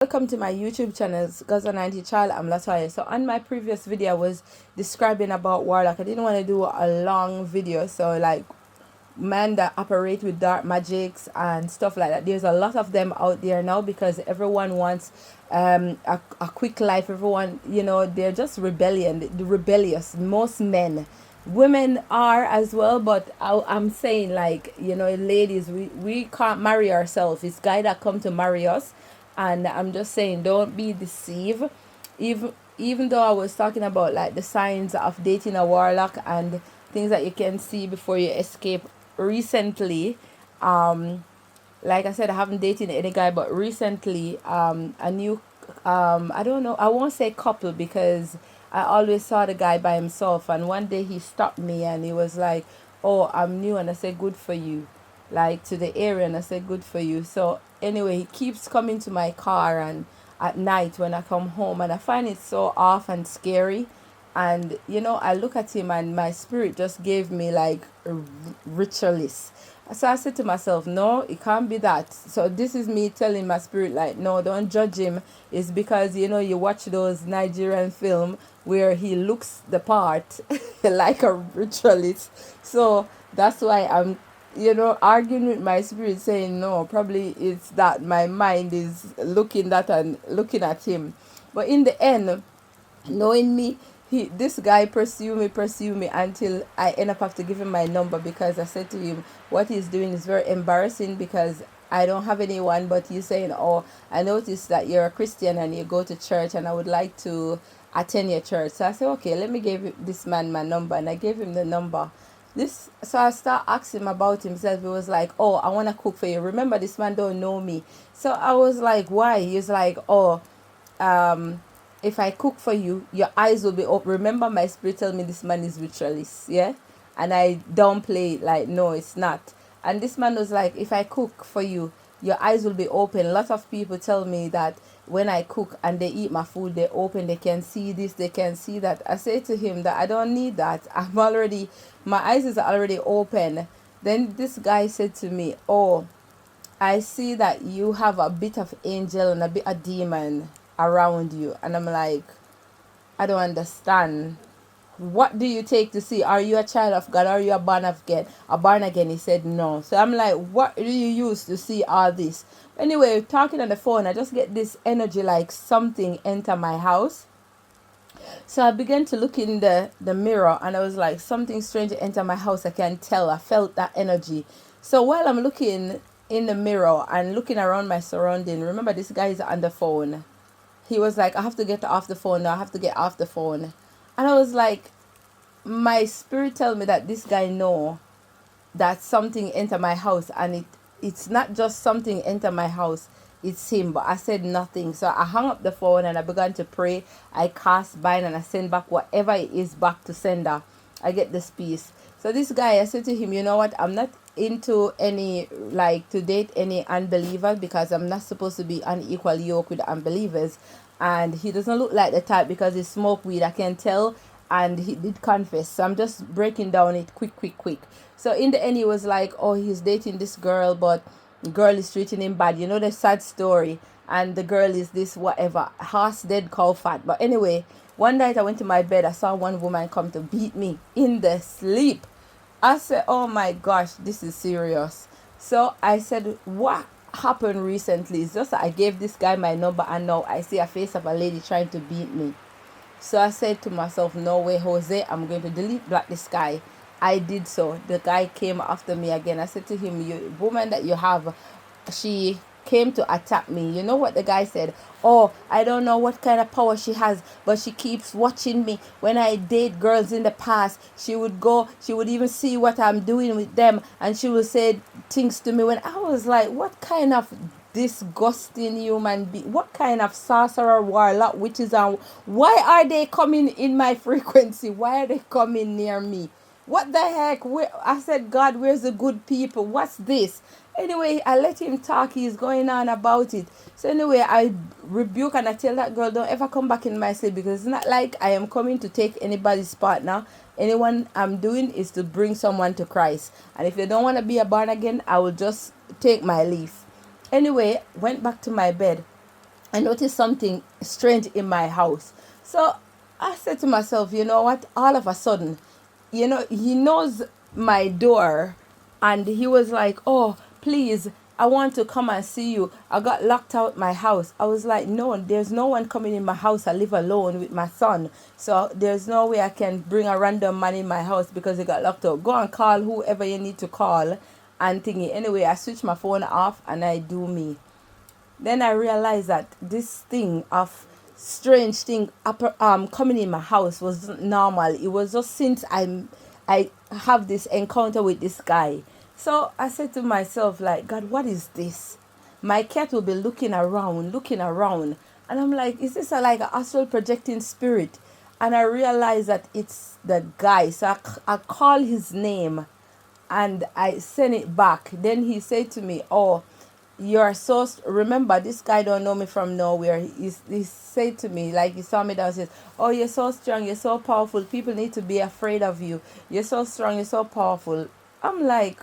Welcome to my YouTube channel, Gaza 90 Child. I'm Latoya. So on my previous video I was describing about warlock. I didn't want to do a long video, so like men that operate with dark magics and stuff like that. There's a lot of them out there now because everyone wants a quick life. Everyone, they're just rebellious. Most men, women are as well, but I'm saying, like, ladies, we can't marry ourselves. It's guy that come to marry us. And I'm just saying, don't be deceived. Even though I was talking about like the signs of dating a warlock and things that you can see before you escape recently, like I said, I haven't dated any guy, but recently, a new, I don't know, I won't say couple because I always saw the guy by himself. And one day he stopped me and he was like, "Oh, I'm new," and I said, "Good for you," like to the area, and I said, "Good for you." So anyway, he keeps coming to my car and at night when I come home, and I find it so off and scary. And I look at him and my spirit just gave me like a ritualist. So I said to myself, no, it can't be that. So this is me telling my spirit, like, no, don't judge him. It's because you watch those Nigerian film where he looks the part like a ritualist. So that's why I'm arguing with my spirit, saying no, probably it's that my mind is looking that and looking at him. But in the end, knowing me, this guy pursue me until I end up have to give him my number, because I said to him what he's doing is very embarrassing, because I don't have anyone, but he's saying, "Oh, I noticed that you're a Christian and you go to church and I would like to attend your church." So I said, "Okay, let me give this man my number," and I gave him the number. So I start asking him about himself. He was like, "Oh, I want to cook for you." Remember, this man don't know me. So I was like, "Why?" He's like, "Oh, if I cook for you, your eyes will be open." Remember, my spirit tell me this man is ritualist, yeah? And I don't play it, like, no, it's not. And this man was like, "If I cook for you, your eyes will be open." A lot of people tell me that when I cook and they eat my food, they open, they can see this, they can see that. I say to him that I don't need that. My eyes is already open. Then this guy said to me, "Oh, I see that you have a bit of angel and a bit of demon around you." And I'm like, "I don't understand. What do you take to see? Are you a child of God? Are you a born again? A born again?" He said no. So I'm like, "What do you use to see all this?" Anyway, talking on the phone, I just get this energy like something enter my house. So I began to look in the mirror, and I was like, something strange enter my house. I can tell. I felt that energy. So while I'm looking in the mirror and looking around my surrounding, remember, this guy is on the phone. He was like, "I have to get off the phone now. I have to get off the phone." And I was like, my spirit tell me that this guy know that something enter my house, and it's not just something enter my house, it's him. But I said nothing. So I hung up the phone and I began to pray. I cast bind and I send back whatever it is back to sender. I get this peace. So this guy, I said to him, "You know what, I'm not into any, like, to date any unbelievers, because I'm not supposed to be unequal yoke with unbelievers." And he doesn't look like the type, because he smoked weed, I can tell, and he did confess. So I'm just breaking down it quick. So in the end, he was like, "Oh, he's dating this girl, but the girl is treating him bad." The sad story. And the girl is this, whatever, horse dead, cow fat. But anyway, one night I went to my bed. I saw one woman come to beat me in the sleep. I said, "Oh my gosh, this is serious." So I said, "What happened recently?" It's just that I gave this guy my number, and now I see a face of a lady trying to beat me. So I said to myself, "No way, Jose, I'm going to delete block this guy." I did so. The guy came after me again. I said to him, "You woman that you have, she came to attack me." You know what the guy said? "Oh, I don't know what kind of power she has, but she keeps watching me. When I date girls in the past, she would even see what I'm doing with them, and she would say things to me." When I was like, what kind of disgusting human being, what kind of sorcerer, warlock, witches, and why are they coming in my frequency? Why are they coming near me? What the heck? I said, "God, where's the good people? What's this?" Anyway, I let him talk. He's going on about it. So anyway, I rebuke and I tell that girl, "Don't ever come back in my sleep," because it's not like I am coming to take anybody's partner. Anyone I'm doing is to bring someone to Christ. And if they don't want to be a born again, I will just take my leave. Anyway, went back to my bed. I noticed something strange in my house. So I said to myself, you know what? All of a sudden, he knows my door, and he was like, oh, please, I want to come and see you. I got locked out my house. I was like, no, there's no one coming in my house. I live alone with my son. So there's no way I can bring a random man in my house because he got locked out. Go and call whoever you need to call and thingy. Anyway, I switch my phone off and I do me. Then I realized that this thing of strange thing coming in my house was normal. It was just since I have this encounter with this guy. So I said to myself, like, God, what is this? My cat will be looking around, and I'm like, is this like an astral projecting spirit? And I realized that it's the guy. So I call his name and I sent it back. Then he said to me, oh, you're so remember, this guy don't know me from nowhere. He said to me, like, he saw me downstairs, oh, you're so strong, you're so powerful, people need to be afraid of you, you're so strong, you're so powerful. I'm like,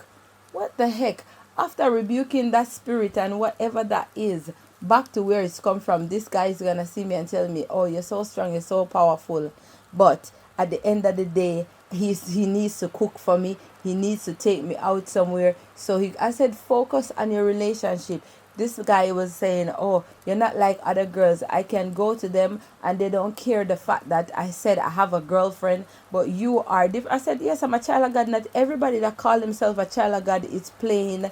what the heck? After rebuking that spirit and whatever that is back to where it's come from, this guy is gonna see me and tell me, oh, you're so strong, you're so powerful. But at the end of the day, he needs to cook for me. He needs to take me out somewhere. So I said, focus on your relationship. This guy was saying, oh, you're not like other girls. I can go to them and they don't care the fact that I said I have a girlfriend, but you are different. I said, yes, I'm a child of God. Not everybody that call himself a child of God is playing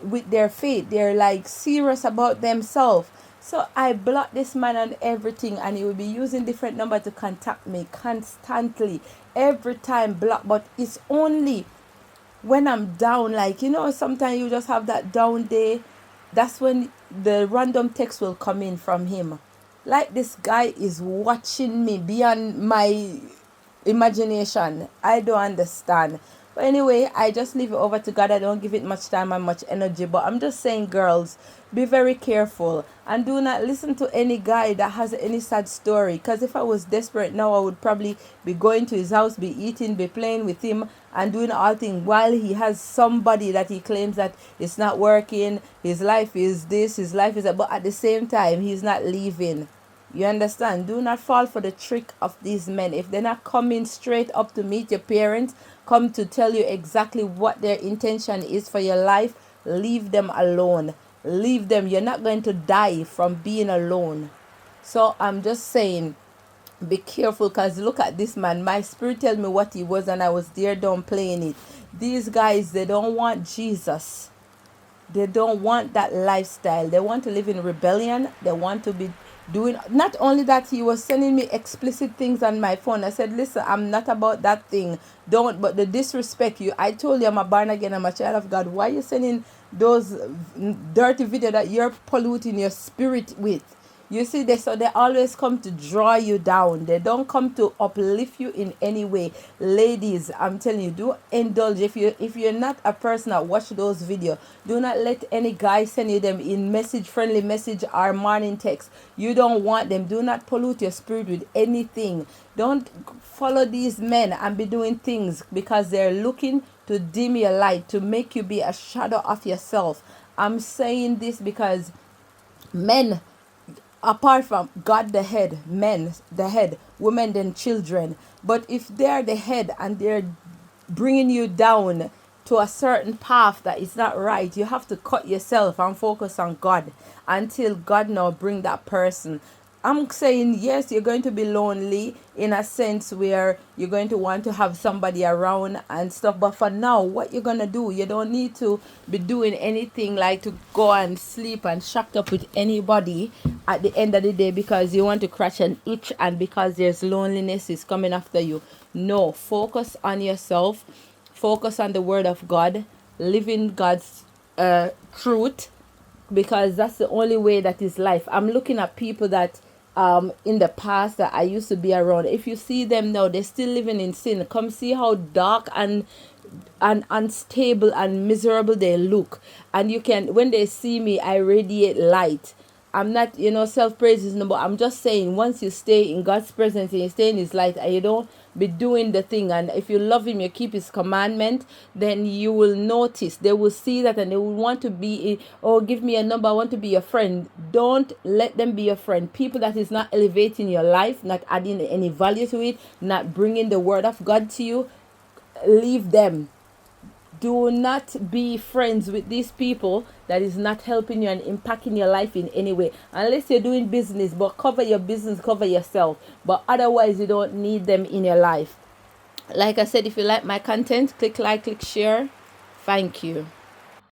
with their faith. They're like serious about themselves. So I blocked this man on everything, and he will be using different number to contact me constantly. Every time block, but it's only when I'm down, like, sometimes you just have that down day. That's when the random text will come in from him. Like, this guy is watching me beyond my imagination. I don't understand. But anyway, I just leave it over to God. I don't give it much time and much energy. But I'm just saying, girls, be very careful and do not listen to any guy that has any sad story. Because if I was desperate now, I would probably be going to his house, be eating, be playing with him and doing all things while he has somebody that he claims that it's not working. His life is this, his life is that. But at the same time, he's not leaving. You understand? Do not fall for the trick of these men. If they're not coming straight up to meet your parents, come to tell you exactly what their intention is for your life, leave them alone. Leave them. You're not going to die from being alone. So I'm just saying, be careful, because look at this man. My spirit tells me what he was, and I was there downplaying it. These guys, they don't want Jesus. They don't want that lifestyle. They want to live in rebellion. They want to be doing, not only that, he was sending me explicit things on my phone. I said, listen, I'm not about that thing. Don't, but the disrespect you. I told you I'm a born again, I'm a child of God. Why are you sending those dirty videos that you're polluting your spirit with? You see, they always come to draw you down. They don't come to uplift you in any way. Ladies, I'm telling you, do indulge. If you're not a person that watch those videos, do not let any guy send you them in friendly message or morning text. You don't want them. Do not pollute your spirit with anything. Don't follow these men and be doing things because they're looking to dim your light, to make you be a shadow of yourself. I'm saying this because men, apart from God the head, men the head, women then children. But if they're the head and they're bringing you down to a certain path that is not right, you have to cut yourself and focus on God until God now bring that person. I'm saying, yes, you're going to be lonely in a sense where you're going to want to have somebody around and stuff. But for now, what you're going to do, you don't need to be doing anything like to go and sleep and shacked up with anybody at the end of the day because you want to scratch an itch and because there's loneliness is coming after you. No, focus on yourself. Focus on the word of God. Live in God's truth, because that's the only way that is life. I'm looking at people that in the past that I used to be around. If you see them now, they're still living in sin. Come see how dark and unstable and miserable they look. And you can, when they see me, I radiate light. I'm not, self-praise is no, but I'm just saying, once you stay in God's presence and you stay in his light and you don't be doing the thing, and if you love him, you keep his commandment, then you will notice, they will see that, and they will want to be, oh, give me a number, I want to be your friend. Don't let them be your friend. People that is not elevating your life, not adding any value to it, not bringing the word of God to you, leave them. Do not be friends with these people that is not helping you and impacting your life in any way, unless you're doing business. But cover your business, cover yourself, but otherwise you don't need them in your life. Like I said, if you like my content, click like, click share. Thank you.